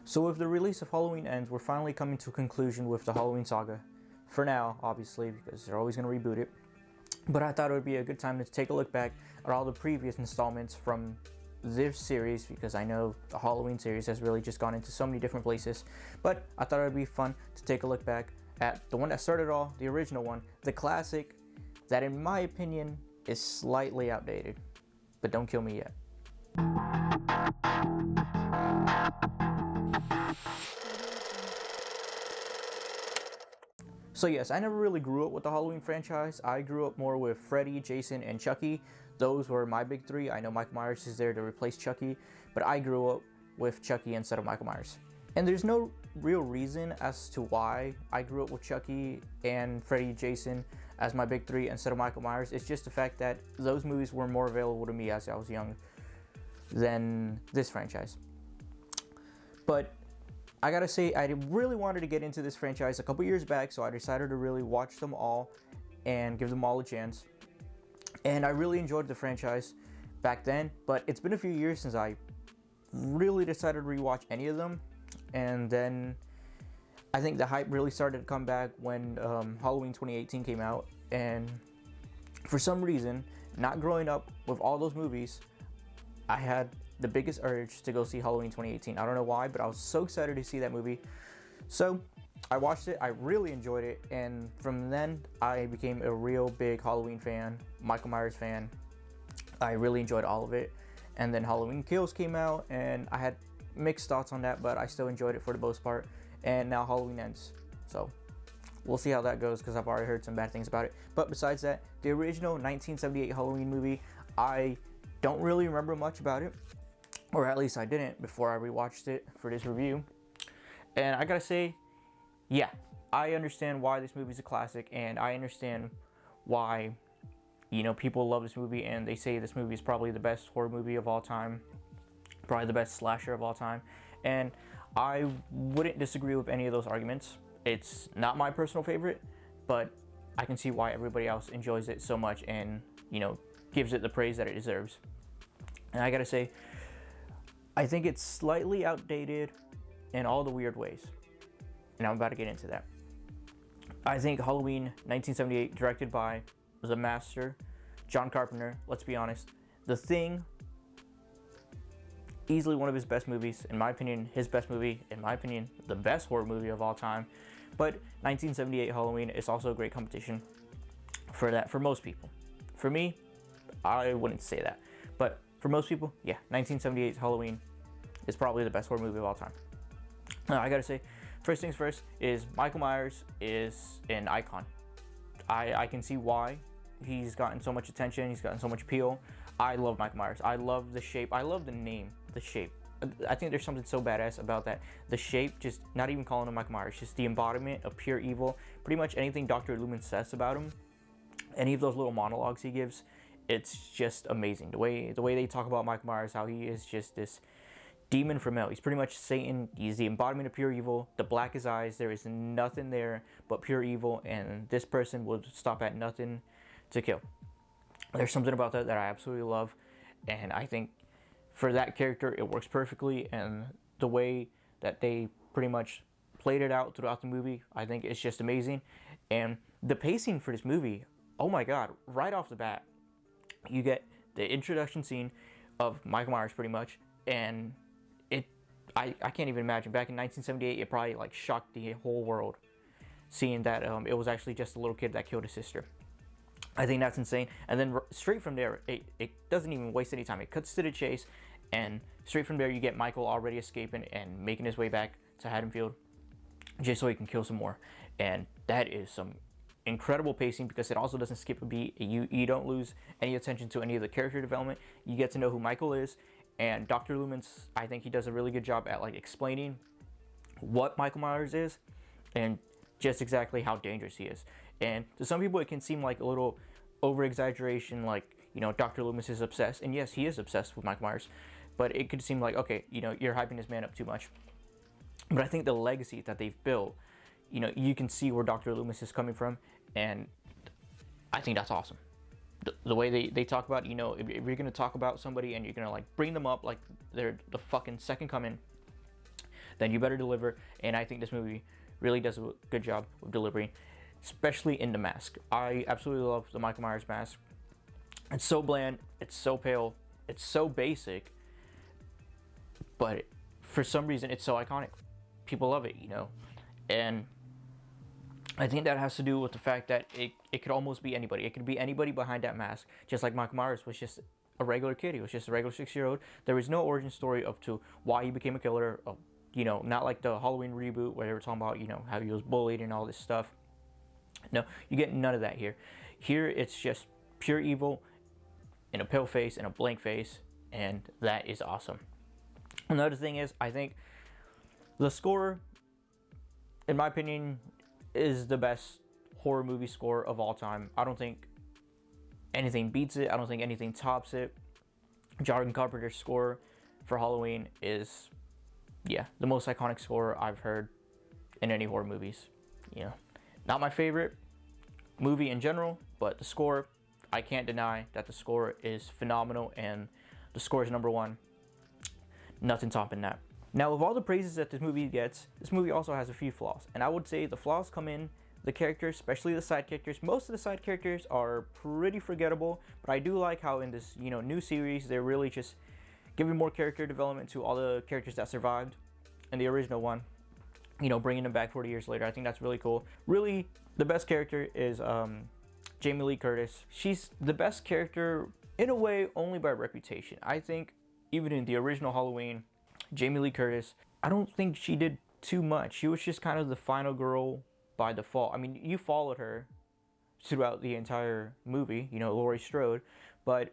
So with the release of Halloween Ends, we're finally coming to a conclusion with the Halloween saga. For now, obviously, because they're always going to reboot it. But I thought it would be a good time to take a look back at all the previous installments from this series, because I know the Halloween series has really just gone into so many different places. But I thought it would be fun to take a look back at the one that started all, the original one, the classic, that in my opinion is slightly outdated. But don't kill me yet. So yes, I never really grew up with the Halloween franchise. I grew up more with Freddy, Jason, and Chucky. Those were my big three. I know Michael Myers is there to replace Chucky, but I grew up with Chucky instead of Michael Myers. And there's no real reason as to why I grew up with Chucky and Freddy, Jason as my big three instead of Michael Myers. It's just the fact that those movies were more available to me as I was young than this franchise. But I gotta say, I really wanted to get into this franchise a couple years back, so I decided to really watch them all and give them all a chance. And I really enjoyed the franchise back then, but it's been a few years since I really decided to rewatch any of them. And then I think the hype really started to come back when Halloween 2018 came out. And for some reason, not growing up with all those movies, I had the biggest urge to go see Halloween 2018. I don't know why, but I was so excited to see that movie. So I watched it, I really enjoyed it, and from then I became a real big Halloween fan, Michael Myers fan. I really enjoyed all of it. And then Halloween Kills came out, and I had mixed thoughts on that, but I still enjoyed it for the most part. And now Halloween Ends. So we'll see how that goes, because I've already heard some bad things about it. But besides that, the original 1978 Halloween movie, I don't really remember much about it. Or at least I didn't before I rewatched it for this review. And I gotta say, yeah, I understand why this movie is a classic, and I understand why, people love this movie, and they say this movie is probably the best horror movie of all time, probably the best slasher of all time. And I wouldn't disagree with any of those arguments. It's not my personal favorite, but I can see why everybody else enjoys it so much and, gives it the praise that it deserves. And I gotta say, I think it's slightly outdated in all the weird ways. And I'm about to get into that. I think Halloween 1978, directed by the master, John Carpenter, let's be honest. The Thing, easily one of his best movies, in my opinion, his best movie, in my opinion, the best horror movie of all time. But 1978 Halloween is also a great competition for that, for most people. For me, I wouldn't say that. But for most people, yeah, 1978's Halloween is probably the best horror movie of all time. I gotta say, first things first is Michael Myers is an icon. I can see why he's gotten so much attention, he's gotten so much appeal. I love Michael Myers. I love the shape. I love the name, the shape. I think there's something so badass about that. The shape, just not even calling him Michael Myers, just the embodiment of pure evil. Pretty much anything Dr. Loomis says about him, any of those little monologues he gives, it's just amazing. The way they talk about Michael Myers, how he is just this demon from hell. He's pretty much Satan. He's the embodiment of pure evil. The blackest eyes. There is nothing there but pure evil, and this person will stop at nothing to kill. There's something about that I absolutely love, and I think for that character it works perfectly, and the way that they pretty much played it out throughout the movie, I think it's just amazing. And the pacing for this movie, oh my god, right off the bat, you get the introduction scene of Michael Myers pretty much, and I can't even imagine. Back in 1978, it probably shocked the whole world, seeing that it was actually just a little kid that killed his sister. I think that's insane. And then straight from there, it doesn't even waste any time. It cuts to the chase, and straight from there you get Michael already escaping and making his way back to Haddonfield just so he can kill some more. And that is some incredible pacing, because it also doesn't skip a beat. You don't lose any attention to any of the character development. You get to know who Michael is, and Dr. Loomis, I think he does a really good job at explaining what Michael Myers is and just exactly how dangerous he is. And to some people it can seem like a little over exaggeration, Dr. Loomis is obsessed, and yes, he is obsessed with Michael Myers, but it could seem like, okay, you're hyping this man up too much. But I think the legacy that they've built, you can see where Dr. Loomis is coming from, and I think that's awesome. The way they talk about, if you're going to talk about somebody and you're going to bring them up like they're the fucking second coming, then you better deliver. And I think this movie really does a good job of delivering, especially in the mask. I absolutely love the Michael Myers mask. It's so bland, it's so pale, it's so basic, but for some reason it's so iconic. People love it, you know? And I think that has to do with the fact that it could almost be anybody. It could be anybody behind that mask, just like Michael Myers was just a regular kid. He was just a regular 6-year-old. There was no origin story of to why he became a killer. You know, not like the Halloween reboot where they were talking about, you know, how he was bullied and all this stuff. No, you get none of that here. Here it's just pure evil in a pale face and a blank face, and that is awesome. Another thing is, I think the score, in my opinion, is the best horror movie score of all time. I don't think anything beats it. I don't think anything tops it. John Carpenter's score for Halloween is, yeah, the most iconic score I've heard in any horror movies. You know, not my favorite movie in general, but the score, I can't deny that the score is phenomenal, and the score is number one. Nothing topping that. Now, of all the praises that this movie gets, this movie also has a few flaws. And I would say the flaws come in the characters, especially the side characters. Most of the side characters are pretty forgettable, but I do like how in this, you know, new series, they're really just giving more character development to all the characters that survived in the original one. You know, bringing them back 40 years later. I think that's really cool. Really, the best character is Jamie Lee Curtis. She's the best character in a way only by reputation. I think even in the original Halloween, Jamie Lee Curtis, I don't think she did too much. She was just kind of the final girl by default. I mean, you followed her throughout the entire movie, you know, Laurie Strode, but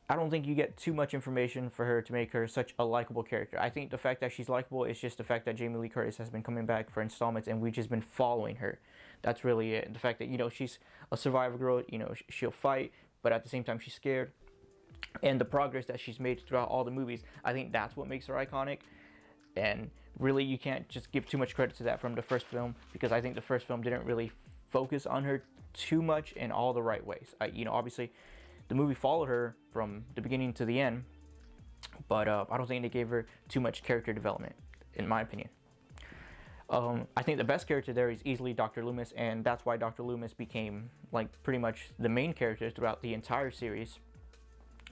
I don't think you get too much information for her to make her such a likable character. I think the fact that she's likable is just the fact that Jamie Lee Curtis has been coming back for installments and we've just been following her. That's really it. The fact that, you know, she's a survivor girl, you know, she'll fight, but at the same time she's scared. And the progress that she's made throughout all the movies, I think that's what makes her iconic. And really, you can't just give too much credit to that from the first film, because I think the first film didn't really focus on her too much in all the right ways. You know, obviously, the movie followed her from the beginning to the end, but I don't think they gave her too much character development, in my opinion. I think the best character there is easily Dr. Loomis, and that's why Dr. Loomis became, like, pretty much the main character throughout the entire series,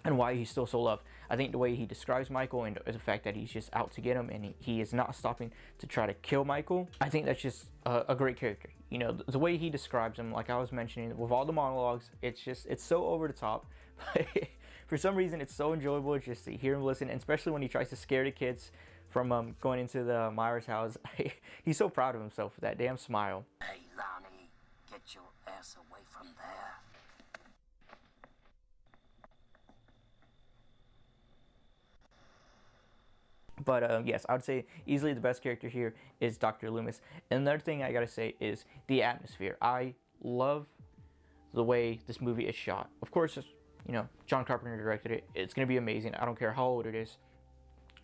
and why he's still so loved. I think the way he describes Michael and the fact that he's just out to get him and he is not stopping to try to kill Michael, I think that's just a great character. You know, the way he describes him, like I was mentioning, with all the monologues, it's so over the top. But for some reason, it's so enjoyable just to hear him listen, and especially when he tries to scare the kids from going into the Myers house. He's so proud of himself with that damn smile. Hey, Lonnie, get your ass away from there. But yes, I would say easily the best character here is Dr. Loomis. And another thing I gotta say is the atmosphere. I love the way this movie is shot. Of course, you know, John Carpenter directed it. It's gonna be amazing. I don't care how old it is.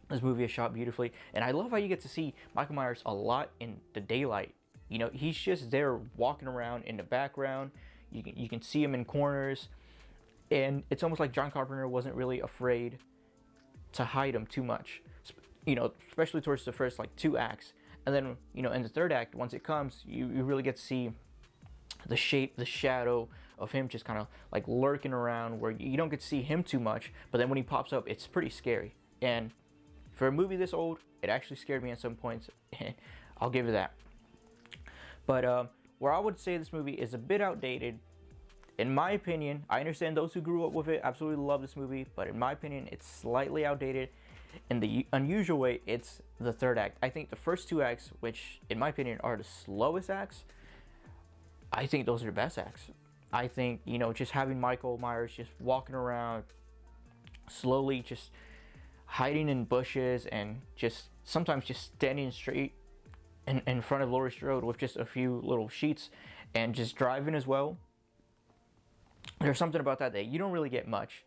This movie is shot beautifully. And I love how you get to see Michael Myers a lot in the daylight. You know, he's just there walking around in the background. You can see him in corners. And it's almost like John Carpenter wasn't really afraid to hide him too much. You know, especially towards the first, like, 2 acts. And then, you know, in the third act, once it comes, you really get to see the shape, the shadow of him just kind of, like, lurking around, where you don't get to see him too much. But then when he pops up, it's pretty scary. And for a movie this old, it actually scared me at some points. I'll give it that. But where I would say this movie is a bit outdated, in my opinion, I understand those who grew up with it absolutely love this movie, but in my opinion, it's slightly outdated. In the unusual way, it's the third act. I think the first 2 acts, which in my opinion are the slowest acts, I think those are the best acts. I think, you know, just having Michael Myers just walking around slowly, just hiding in bushes, and just sometimes just standing straight in front of Laurie Strode with just a few little sheets, and just driving as well. There's something about that you don't really get much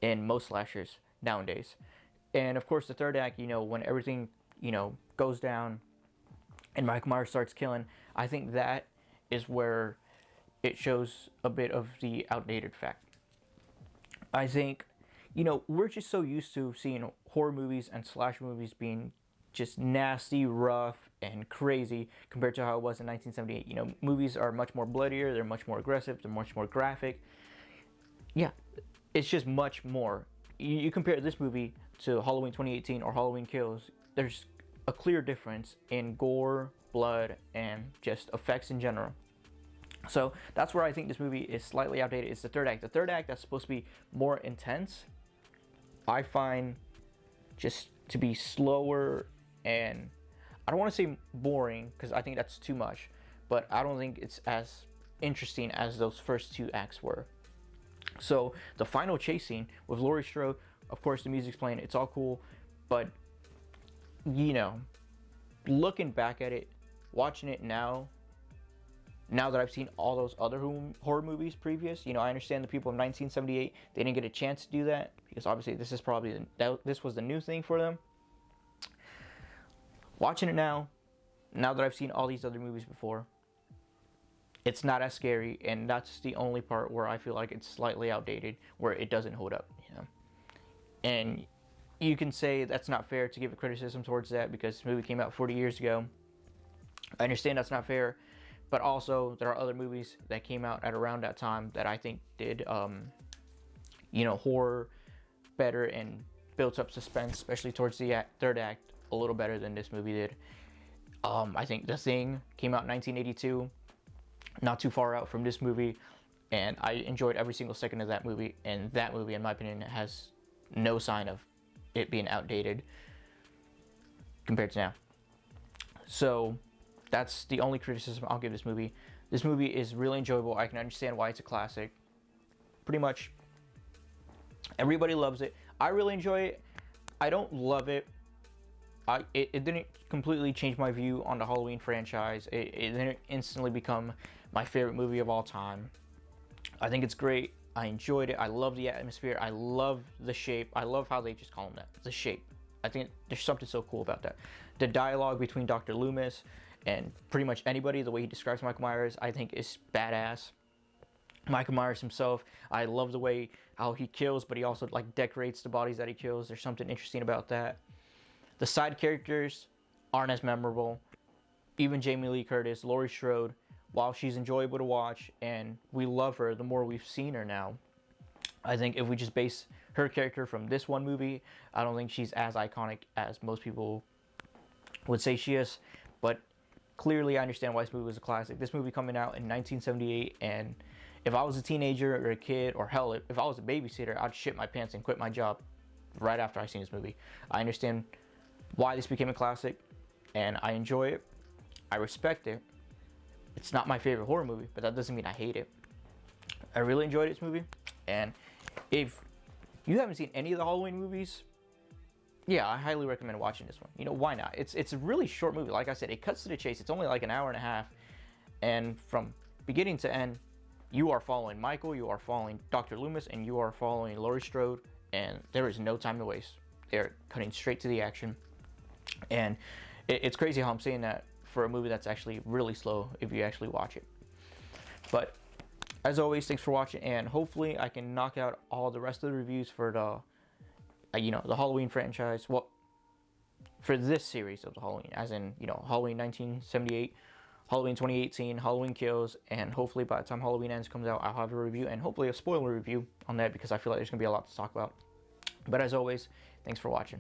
in most slashers nowadays. And of course, the third act, you know, when everything, you know, goes down and Michael Myers starts killing, I think that is where it shows a bit of the outdated fact. I think, you know, we're just so used to seeing horror movies and slasher movies being just nasty, rough, and crazy compared to how it was in 1978. You know, movies are much more bloodier, they're much more aggressive, they're much more graphic. Yeah, it's just much more. You compare this movie to Halloween 2018 or Halloween Kills, there's a clear difference in gore, blood, and just effects in general. So that's where I think this movie is slightly outdated. It's the third act. The third act that's supposed to be more intense, I find just to be slower, and I don't want to say boring because I think that's too much, but I don't think it's as interesting as those first two acts were. So the final chase scene with Laurie Strode, of course the music's playing, it's all cool, but you know, looking back at it, watching it now that I've seen all those other horror movies previous, you know, I understand the people of 1978, they didn't get a chance to do that because obviously this is probably this was the new thing for them. Watching it now that I've seen all these other movies before, it's not as scary, and that's the only part where I feel like it's slightly outdated, where it doesn't hold up, you know. And you can say that's not fair to give a criticism towards that because this movie came out 40 years ago. I understand that's not fair. But also, there are other movies that came out at around that time that I think did, you know, horror better and built up suspense, especially towards the third act, a little better than this movie did. I think The Thing came out in 1982, not too far out from this movie, and I enjoyed every single second of that movie. And that movie, in my opinion, has no sign of it being outdated compared to now. So that's the only criticism I'll give this movie. This movie is really enjoyable. I can understand why it's a classic. Pretty much everybody loves it. I really enjoy it. I don't love it. It didn't completely change my view on the Halloween franchise. It didn't instantly become my favorite movie of all time. I think it's great. I enjoyed it. I love the atmosphere. I love the shape. I love how they just call them that. The shape. I think there's something so cool about that. The dialogue between Dr. Loomis and pretty much anybody, the way he describes Michael Myers, I think is badass. Michael Myers himself, I love the way how he kills, but he also like decorates the bodies that he kills. There's something interesting about that. The side characters aren't as memorable. Even Jamie Lee Curtis, Laurie Strode, while she's enjoyable to watch and we love her the more we've seen her now, I think if we just base her character from this one movie, I don't think she's as iconic as most people would say she is. But clearly I understand why this movie was a classic. This movie coming out in 1978, and if I was a teenager or a kid, or hell, if I was a babysitter, I'd shit my pants and quit my job right after I seen this movie. I understand why this became a classic, and I enjoy it. I respect it. It's not my favorite horror movie, but that doesn't mean I hate it. I really enjoyed this movie, and if you haven't seen any of the Halloween movies, yeah, I highly recommend watching this one. You know, why not? It's a really short movie. Like I said, it cuts to the chase. It's only like an hour and a half. And from beginning to end, you are following Michael, you are following Dr. Loomis, and you are following Laurie Strode. And there is no time to waste. They're cutting straight to the action. And it's crazy how I'm saying that for a movie that's actually really slow if you actually watch it. But as always, thanks for watching. And hopefully I can knock out all the rest of the reviews for the the Halloween franchise, well, for this series of the Halloween, as in, Halloween 1978, Halloween 2018, Halloween Kills, and hopefully by the time Halloween Ends comes out, I'll have a review, and hopefully a spoiler review on that, because I feel like there's going to be a lot to talk about. But as always, thanks for watching.